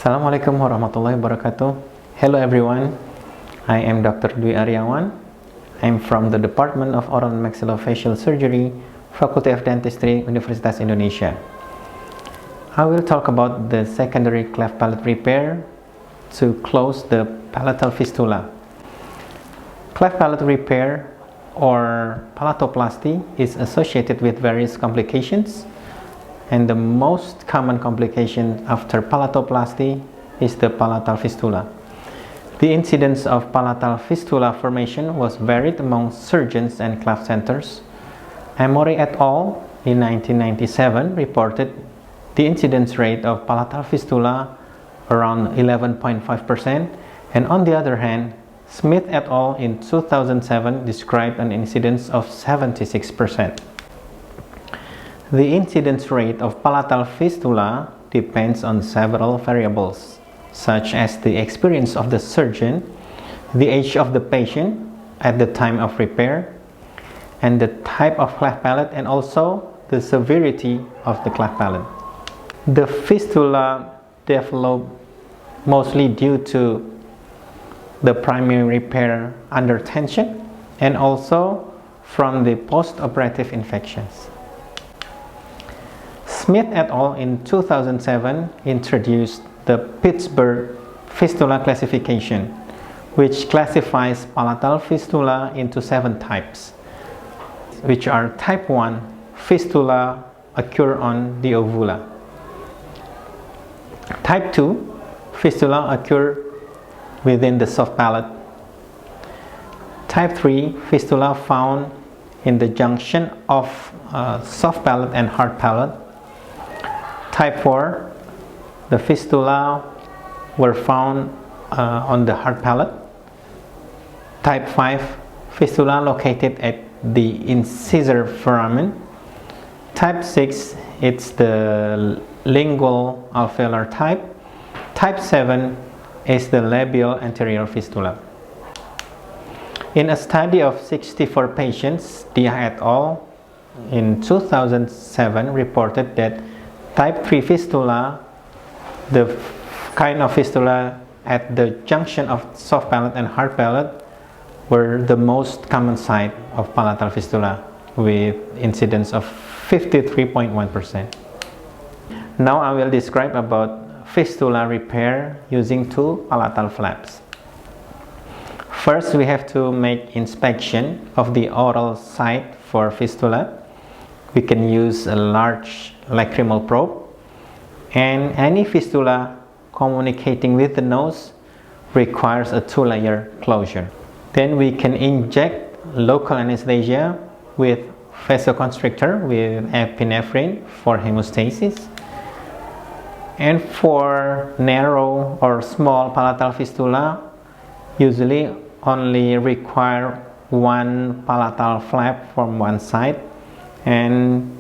Assalamualaikum warahmatullahi wabarakatuh. Hello everyone, I am Dr. Dwi Ariawan. I am from the Department of Oral and Maxillofacial Surgery, Faculty of Dentistry, Universitas Indonesia. I will talk about the secondary cleft palate repair to close the palatal fistula. Cleft palate repair or palatoplasty is associated with various complications, and the most common complication after palatoplasty is the palatal fistula. The incidence of palatal fistula formation was varied among surgeons and cleft centers. M.A.R.S et al. In 1997 reported the incidence rate of palatal fistula around 11.5%, and on the other hand, Smith et al. In 2007 described an incidence of 76%. The incidence rate of palatal fistula depends on several variables, such as the experience of the surgeon, the age of the patient at the time of repair, and the type of cleft palate, and also the severity of the cleft palate. The fistula develop mostly due to the primary repair under tension and also from the post-operative infections. Smith et al. In 2007 introduced the Pittsburgh fistula classification, which classifies palatal fistula into 7 types, which are type 1, fistula occur on the ovula; type 2, fistula occur within the soft palate; type 3, fistula found in the junction of soft palate and hard palate; type 4, the fistula were found on the hard palate; type 5, fistula located at the incisor foramen; type 6, it's the lingual alveolar type; type 7 is the labial anterior fistula. In a study of 64 patients, Dia et al. In 2007 reported that type 3 fistula, the kind of fistula at the junction of soft palate and hard palate, were the most common site of palatal fistula with incidence of 53.1%. Now I will describe about fistula repair using 2 palatal flaps. First, we have to make inspection of the oral site for fistula. We can use a large lacrimal probe, and any fistula communicating with the nose requires a 2-layer closure. Then we can inject local anesthesia with vasoconstrictor with epinephrine for hemostasis. And for narrow or small palatal fistula, usually only require 1 palatal flap from one side and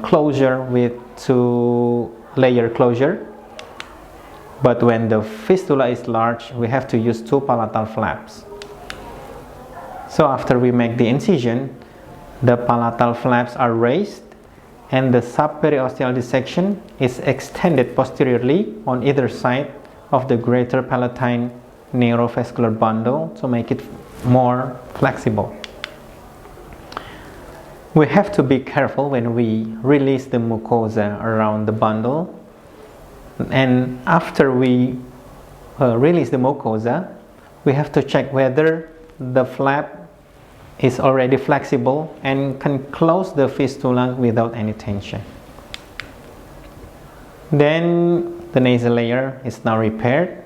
closure with 2-layer closure. But when the fistula is large, we have to use 2 palatal flaps. So after we make the incision, the palatal flaps are raised and the subperiosteal dissection is extended posteriorly on either side of the greater palatine neurovascular bundle to make it more flexible. We have to be careful when we release the mucosa around the bundle, and after we release the mucosa, we have to check whether the flap is already flexible and can close the fistula without any tension. Then the nasal layer is now repaired,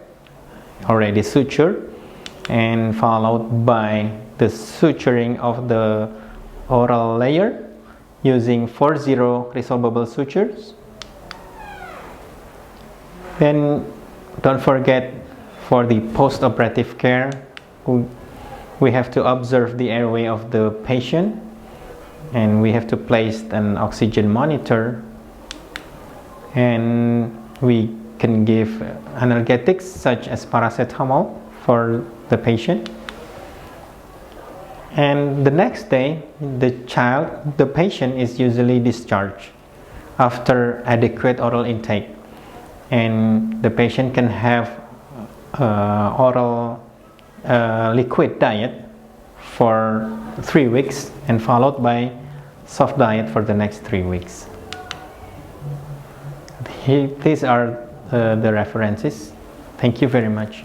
already sutured, and followed by the suturing of the oral layer using 4-0 resolvable sutures. Then don't forget, for the post-operative care, we have to observe the airway of the patient, and we have to place an oxygen monitor, and we can give analgesics such as paracetamol for the patient. And the next day, the patient is usually discharged after adequate oral intake. and the patient can have oral liquid diet for 3 weeks and followed by soft diet for the next 3 weeks. These are the references. Thank you very much.